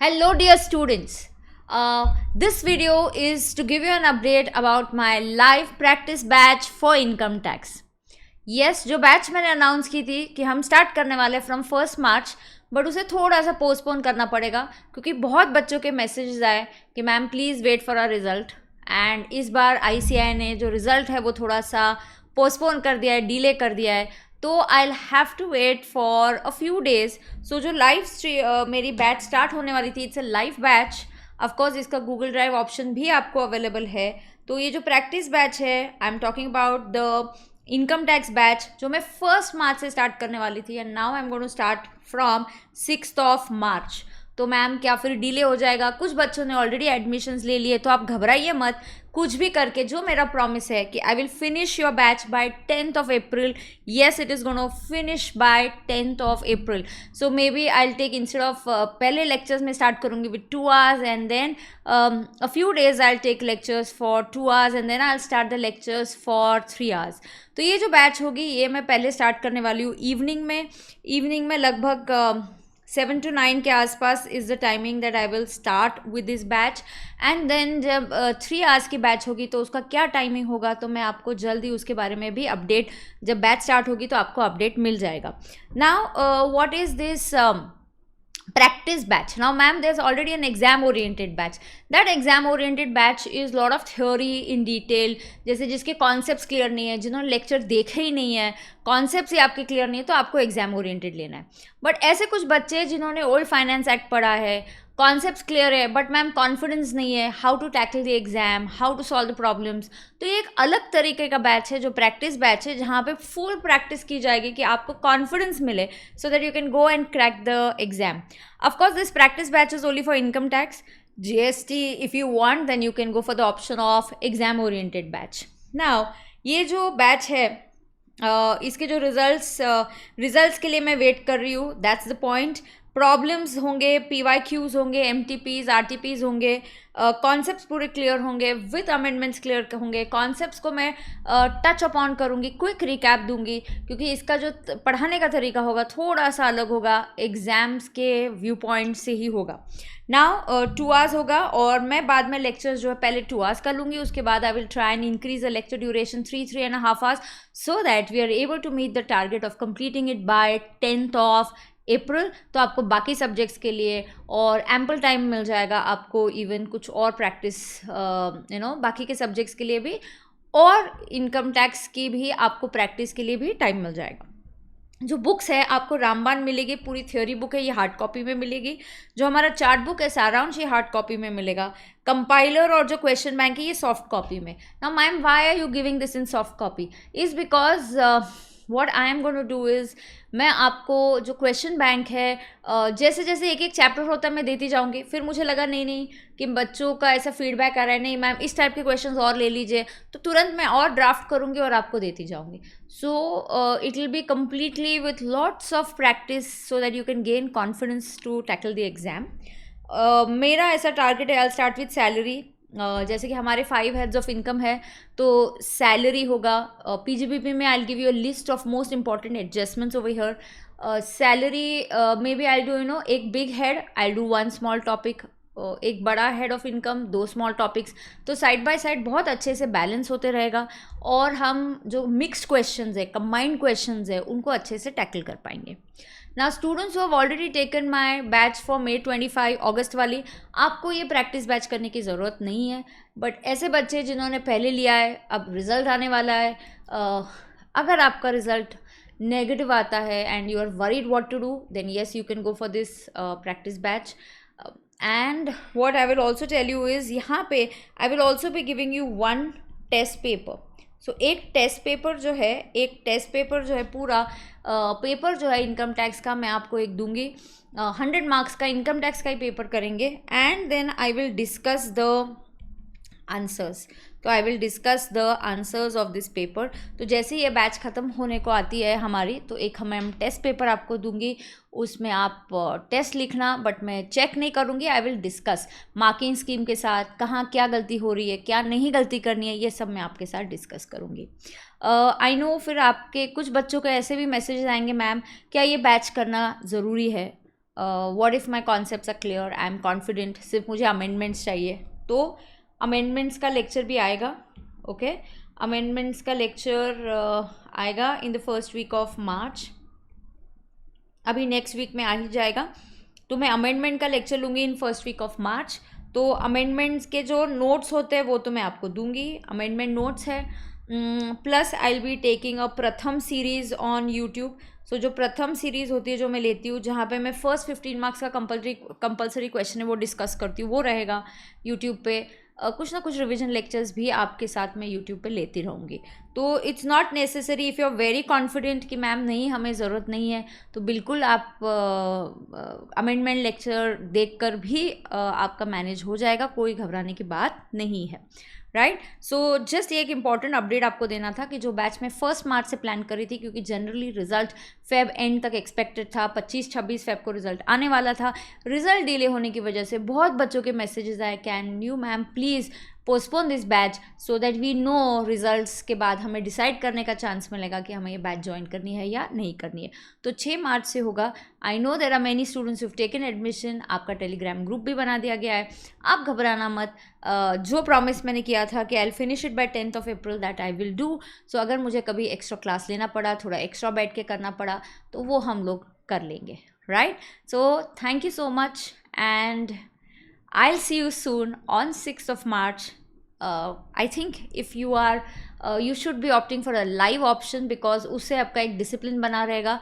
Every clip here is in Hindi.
Hello, dear students. This video is to give you an update about my live practice batch for income tax. Yes, जो बैच मैंने अनाउंस की थी कि हम स्टार्ट करने वाले फ्रॉम 1 मार्च, बट उसे थोड़ा सा पोस्टपोन करना पड़ेगा क्योंकि बहुत बच्चों के मैसेजेस आए कि ma'am please wait for our result. And इस बार आईसीआई ने जो रिज़ल्ट है वो थोड़ा सा पोस्टपोन कर दिया है, डिले कर दिया है, तो I will have to wait for a few days. So जो लाइव मेरी बैच स्टार्ट होने वाली थी, it's a live batch. Of course इसका गूगल ड्राइव ऑप्शन भी आपको अवेलेबल है। तो ये जो प्रैक्टिस बैच है, I am talking about the income tax batch, जो मैं 1 मार्च से स्टार्ट करने वाली थी, and now I am going to start from 6 March. तो मैम क्या फिर डिले हो जाएगा? कुछ बच्चों ने ऑलरेडी एडमिशन्स ले लिए, तो आप घबराइए मत। कुछ भी करके जो मेरा प्रॉमिस है कि I will finish your batch by 10th of April. Yes, it is gonna finish by 10th of April. So may be I will take instead of पहले लेक्चर्स में स्टार्ट करूँगी with 2 hours, and then a few days I will take lectures for 2 hours, and then I will start the lectures for 3 hours. तो ये जो बैच होगी ये मैं पहले स्टार्ट करने वाली हूँ इवनिंग में लगभग 7 to 9 के आसपास is the timing that I will start with this batch. And then जब 3 hours की बैच होगी तो उसका क्या टाइमिंग होगा, तो मैं आपको जल्दी उसके बारे में भी अपडेट, जब बैच स्टार्ट होगी तो आपको अपडेट मिल जाएगा. Now what is this practice batch? Now ma'am, there's already an exam oriented batch. That exam oriented batch is lot of theory in detail. जैसे जिसके कॉन्सेप्ट्स क्लियर नहीं है, जिन्होंने लेक्चर देखे ही नहीं है, कॉन्सेप्ट्स ही आपके क्लियर नहीं है, तो आपको एग्जाम ओरिएंटेड लेना है. बट ऐसे कुछ बच्चे जिन्होंने ओल्ड फाइनेंस एक्ट पढ़ा है, कॉन्सेप्ट्स क्लियर है, बट मैम कॉन्फिडेंस नहीं है how to tackle the exam, how to solve the problems, तो ये एक अलग तरीके का बैच है जो प्रैक्टिस बैच है, जहाँ पे फुल प्रैक्टिस की जाएगी कि आपको कॉन्फिडेंस मिले सो that you can go and crack the exam. Of course this practice batch is only for income tax. GST, if you want, then you can go for the option of exam oriented batch. Now ये जो बैच है, इसके जो रिजल्ट्स के लिए मैं वेट कर रही हूँ. That's the point. प्रॉब्लम्स होंगे, PYQs होंगे, MTPs, RTPs होंगे, कॉन्सेप्ट्स पूरे क्लियर होंगे, विथ अमेंडमेंट्स क्लियर होंगे. कॉन्सेप्ट्स को मैं टच अपॉन करूँगी, क्विक रिकैप दूंगी, क्योंकि इसका जो पढ़ाने का तरीका होगा थोड़ा सा अलग होगा, एग्जाम्स के व्यू पॉइंट से ही होगा. नाउ 2 hours होगा, और मैं बाद में लेक्चर्स जो है पहले 2 hours कर लूँगी, उसके बाद I will try and increase the lecture duration 3.5 hours, so that we are able to meet the target of completing it by 10th of April. तो आपको बाकी सब्जेक्ट्स के लिए और एम्पल टाइम मिल जाएगा, आपको इवन कुछ और प्रैक्टिस बाकी के सब्जेक्ट्स के लिए भी, और इनकम टैक्स की भी आपको प्रैक्टिस के लिए भी टाइम मिल जाएगा. जो बुक्स है आपको रामबाण मिलेगी, पूरी थ्योरी बुक है, ये हार्ड कॉपी में मिलेगी. जो हमारा चार्ट बुक है सारांश, ये हार्ड कॉपी में मिलेगा. कंपाइलर और जो क्वेश्चन बैंक है ये सॉफ्ट कॉपी में. Now ma'am why are you giving this in soft copy? Is because what I am going to do is, मैं आपको जो क्वेश्चन बैंक है, जैसे जैसे एक एक चैप्टर होता है मैं देती जाऊंगी. फिर मुझे लगा नहीं कि बच्चों का ऐसा फीडबैक आ रहा है, नहीं मैम इस टाइप के क्वेश्चंस और ले लीजिए, तो तुरंत मैं और ड्राफ्ट करूंगी और आपको देती जाऊंगी. So it will be completely with lots of practice so that you can gain confidence to tackle the exam. मेरा ऐसा टारगेट है, I will start with salary. जैसे कि हमारे 5 heads ऑफ इनकम है, तो सैलरी होगा. PGBP में I will give you a list of most important adjustments over here. Salary may B I do एक big head, I do 1 small topic, एक बड़ा head of income, 2 small topics, तो साइड बाय साइड बहुत अच्छे से बैलेंस होते रहेगा, और हम जो मिक्स्ड क्वेश्चंस है, कंबाइंड क्वेश्चंस है, उनको अच्छे से टैकल कर पाएंगे. ना students who have already taken my batch for May 25 अगस्त वाली, आपको ये प्रैक्टिस बैच करने की ज़रूरत नहीं है. बट ऐसे बच्चे जिन्होंने पहले लिया है, अब रिज़ल्ट आने वाला है, अगर आपका रिज़ल्ट नेगेटिव आता है and you are worried what to do, then yes you can go for this practice batch. And what I will also tell you is, यहाँ पे I will also be giving you 1 test paper. So एक टेस्ट पेपर जो है पूरा पेपर जो है इनकम टैक्स का, मैं आपको एक दूंगी. 100 marks का इनकम टैक्स का ही पेपर करेंगे, and then I will discuss the answers. तो I will discuss the answers of this paper. तो जैसे ही ये बैच ख़त्म होने को आती है हमारी, तो एक हम टेस्ट पेपर आपको दूंगी, उसमें आप टेस्ट लिखना, बट मैं चेक नहीं करूँगी, आई विल डिस्कस मार्किंग स्कीम के साथ, कहाँ क्या गलती हो रही है, क्या नहीं गलती करनी है, ये सब मैं आपके साथ डिस्कस करूँगी. आई नो फिर आपके कुछ बच्चों के ऐसे भी मैसेजेस आएंगे, मैम क्या ये बैच करना ज़रूरी है? What if my concepts are clear, I am confident, सिर्फ मुझे अमेंडमेंट्स चाहिए, तो अमेंडमेंट्स का लेक्चर भी आएगा. ओके, अमेंडमेंट्स का लेक्चर आएगा in the first week of March. अभी नेक्स्ट वीक में आ ही जाएगा. तो मैं अमेंडमेंट का लेक्चर लूँगी in first week of March. तो अमेंडमेंट्स के जो नोट्स होते हैं वो तो मैं आपको दूंगी, अमेंडमेंट नोट्स है. Plus I will be taking a प्रथम सीरीज़ ऑन यूट्यूब. सो जो प्रथम सीरीज़ होती है जो मैं लेती हूँ, जहाँ पे मैं फर्स्ट 15 मार्क्स का कंपलसरी क्वेश्चन है वो डिस्कस करती हूँ, वो रहेगा यूट्यूब पे. कुछ ना कुछ रिवीजन लेक्चर्स भी आपके साथ मैं यूट्यूब पे लेती रहूँगी. तो it's not necessary, if you are very confident कि मैम नहीं हमें ज़रूरत नहीं है, तो बिल्कुल आप अमेंडमेंट लेक्चर देखकर भी आपका मैनेज हो जाएगा, कोई घबराने की बात नहीं है. राइट. सो जस्ट एक इंपॉर्टेंट अपडेट आपको देना था कि जो बैच मैं 1 मार्च से प्लान करी थी, क्योंकि जनरली रिजल्ट फेब एंड तक एक्सपेक्टेड था, 25-26 फेब को रिजल्ट आने वाला था. रिजल्ट डिले होने की वजह से बहुत बच्चों के मैसेजेस आए, can you ma'am please postpone this batch so that we know results के बाद हमें डिसाइड करने का चांस मिलेगा कि हमें ये बैच ज्वाइन करनी है या नहीं करनी है. तो 6 मार्च से होगा. I know there are many students who have taken admission. आपका टेलीग्राम ग्रुप भी बना दिया गया है, आप घबराना मत. जो प्रॉमिस मैंने किया था कि I will finish it by 10th of April, that I will do. So अगर मुझे कभी एक्स्ट्रा क्लास लेना पड़ा, थोड़ा एक्स्ट्रा बैठ के करना पड़ा, तो वो हम लोग कर लेंगे. Right. So thank you so much and I'll see you soon on 6th of March. I think if you are you should be opting for a live option, because उससे आपका एक डिसिप्लिन बना रहेगा.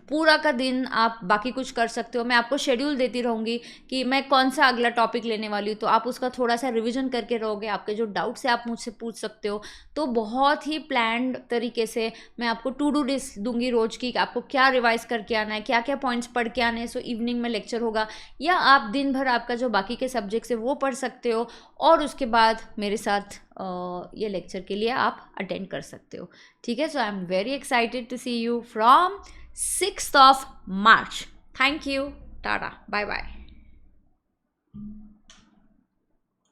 पूरा का दिन आप बाकी कुछ कर सकते हो. मैं आपको शेड्यूल देती रहूँगी कि मैं कौन सा अगला टॉपिक लेने वाली हूँ, तो आप उसका थोड़ा सा रिवीजन करके रहोगे. आपके जो डाउट्स है आप मुझसे पूछ सकते हो. तो बहुत ही प्लान्ड तरीके से मैं आपको टू डू लिस्ट दूंगी रोज़ की, कि आपको क्या रिवाइज करके आना है, क्या क्या पॉइंट्स पढ़ के आने हैं. सो इवनिंग में लेक्चर होगा, या आप दिन भर आपका जो बाकी के सब्जेक्ट्स है वो पढ़ सकते हो, और उसके बाद मेरे साथ ये लेक्चर के लिए आप अटेंड कर सकते हो. ठीक है. So I am very excited to see you from 6th of March. Thank you. Tata. Bye bye.